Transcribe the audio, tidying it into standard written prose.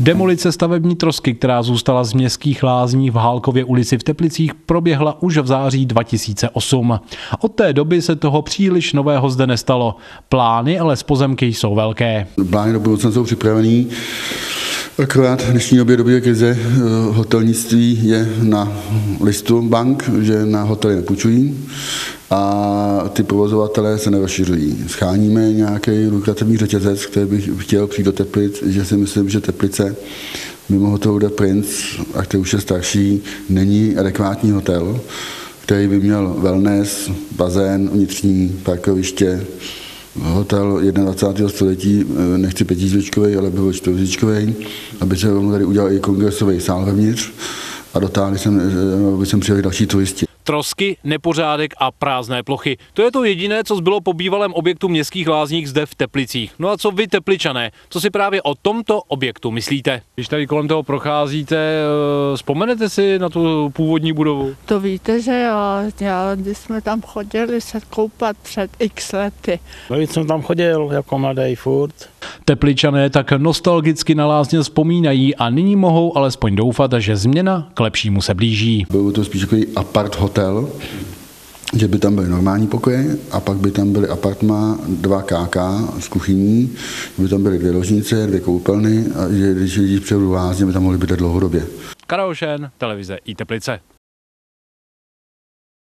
Demolice stavební trosky, která zůstala z Městských lázní v Hálkově ulici v Teplicích, proběhla už v září 2008. Od té doby se toho příliš nového zde nestalo. Plány ale z pozemky jsou velké. Plány do budoucna jsou připravený. Akorát v dnešní době krize hotelnictví je na listu bank, že na hotely nepůjčují a ty provozovatelé se nerozšiřují. Scháníme nějaký lukrativní řetězec, který bych chtěl přijít do Teplic, že si myslím, že Teplice mimo hotelu The Prince, a který už je starší, není adekvátní hotel, který by měl wellness, bazén, vnitřní parkoviště, hotel 21. století, nechci 5hvězdičkový, ale byl 4hvězdičkový, aby se tady udělal i kongresový sál vevnitř a dotáhli aby sem přijeli další turisti. Trosky, nepořádek a prázdné plochy. To je to jediné, co zbylo po bývalém objektu Městských lázních zde v Teplicích. No a co vy, Tepličané? Co si právě o tomto objektu myslíte? Když tady kolem toho procházíte, vzpomenete si na tu původní budovu? To víte, že jo, když jsme tam chodili se koupat před x lety. Víc jsem tam chodil jako mladý furt. Tepličané tak nostalgicky na lázně vzpomínají a nyní mohou alespoň doufat, že změna k lepšímu se blíží. Byl to spíš takový apart hotel, že by tam byly normální pokoje a pak by tam byly apartma 2 KK s kuchyní, by tam byly 2 ložnice, 2 koupelny a že když lidi přijedou do lázně, by tam mohli být dlouhodobě. Karel Šén, televize iTeplice.